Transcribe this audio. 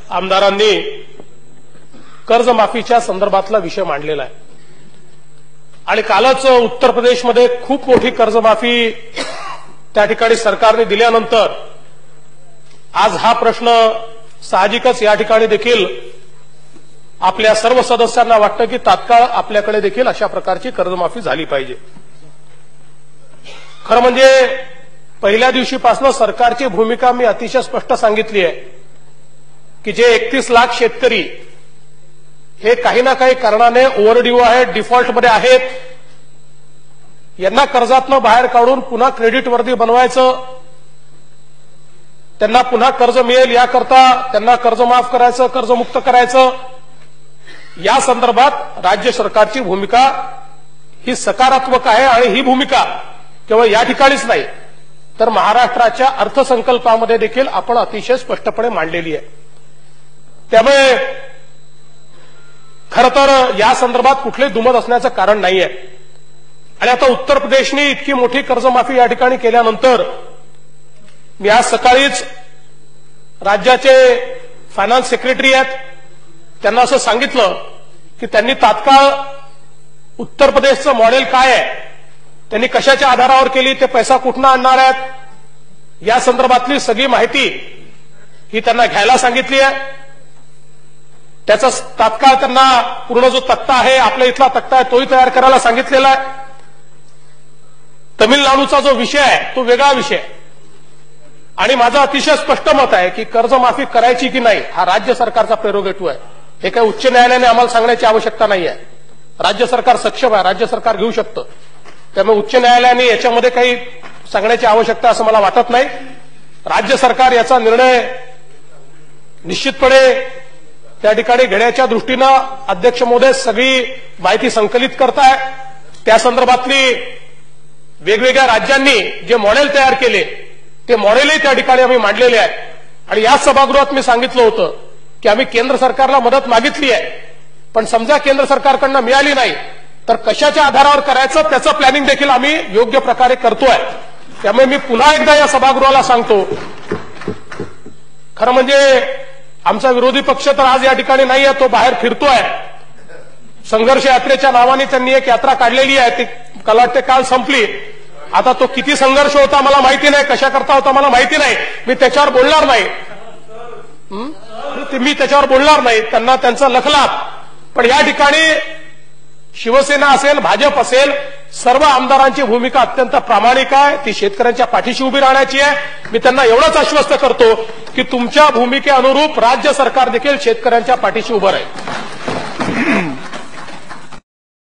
आमदारांनी कर्जमाफीच्या संदर्भातला विषय मांडलेला आहे आणि कालच उत्तर प्रदेशमध्ये खूप मोठी कर्जमाफी त्या ठिकाणी सरकारने दिल्यानंतर आज हा प्रश्न साहजिकच या ठिकाणी देखील आपल्या सर्व सदस्यांना वाटतं की तात्काळ आपल्याकडे देखील अशा प्रकारची कर्जमाफी झाली पाहिजे। खरं म्हणजे पहिल्या दिवशीपासून सरकारची भूमिका मी अतिशय स्पष्ट सांगितली आहे की जे 31 लाख शेतकरी हे काही ना काही कारणाने ओव्हरड्यू आहेत, डिफॉल्टमध्ये आहेत, यांना कर्जातनं बाहेर काढून पुन्हा क्रेडिट वर्दी बनवायचं, त्यांना पुन्हा कर्ज मिळेल याकरता त्यांना कर्ज माफ करायचं, कर्जमुक्त करायचं, या संदर्भात राज्य सरकारची भूमिका ही सकारात्मक आहे आणि ही भूमिका केवळ या ठिकाणीच नाही तर महाराष्ट्राच्या अर्थसंकल्पामध्ये देखील आपण अतिशय स्पष्टपणे मांडलेली आहे। त्यामुळे खरं तर या संदर्भात कुठले दुमत असण्याचं कारण नाहीये आणि आता उत्तर प्रदेशने इतकी मोठी कर्जमाफी या ठिकाणी केल्यानंतर मी आज सकाळीच राज्याचे फायनान्स सेक्रेटरी आहेत त्यांना असं सांगितलं की त्यांनी तात्काळ उत्तर प्रदेशचं मॉडेल काय आहे, त्यांनी कशाच्या आधारावर केली, ते पैसा कुठून आणणार आहेत, या संदर्भातली सगळी माहिती ही त्यांना घ्यायला सांगितली आहे। त्याचा तात्काळ त्यांना पूर्ण जो तक्ता आहे, आपल्या इथला तक्ता आहे, तोही तयार करायला सांगितलेला आहे। तमिळनाडूचा जो विषय आहे तो वेगळा विषय आणि माझं अतिशय स्पष्ट मत आहे की कर्जमाफी करायची की नाही हा राज्य सरकारचा प्रेरोगेटिव्ह आहे। हे काही उच्च न्यायालयाने आम्हाला सांगण्याची आवश्यकता नाही आहे। राज्य सरकार सक्षम आहे, राज्य सरकार घेऊ शकतं, त्यामुळे उच्च न्यायालयाने याच्यामध्ये काही सांगण्याची आवश्यकता असं मला वाटत नाही। राज्य सरकार याचा निर्णय निश्चितपणे त्या ठिकाणी घेण्याच्या दृष्टीनं अध्यक्ष महोदय सगळी माहिती संकलित करताय। त्या संदर्भातली वेगवेगळ्या राज्यांनी जे मॉडेल तयार केले ते मॉडेलही त्या ठिकाणी आम्ही मांडलेले आहे आणि याच सभागृहात मी सांगितलं होतं की आम्ही केंद्र सरकारला मदत मागितली आहे, पण समजा केंद्र सरकारकडनं मिळाली नाही तर कशाच्या आधारावर करायचं त्याचं प्लॅनिंग देखील आम्ही योग्य प्रकारे करतोय। त्यामुळे मी पुन्हा एकदा या सभागृहाला सांगतो, खरं म्हणजे आमचा विरोधी पक्ष तर आज या ठिकाणी नाहीये, तो बाहेर फिरतोय। संघर्ष यात्रेच्या नावाने त्यांनी एक यात्रा काढलेली आहे, ती मला वाटते काल संपली। आता तो किती संघर्ष होता मला माहिती नाही, कशा करता होता मला माहिती नाही, मी त्याच्यावर बोलणार नाही, त्यांना त्यांचा लखलाप। पण या ठिकाणी शिवसेना असेल, भाजप असेल, सर्व आमदारांची भूमिका अत्यंत प्रामाणिक आहे, ती शेतकऱ्यांच्या पाठीशी उभी राहण्याची आहे। मी त्यांना एवढंच आश्वस्त करतो की तुमच्या भूमिकेअनुरूप राज्य सरकार देखील शेतकऱ्यांच्या पाठीशी उभं राहील।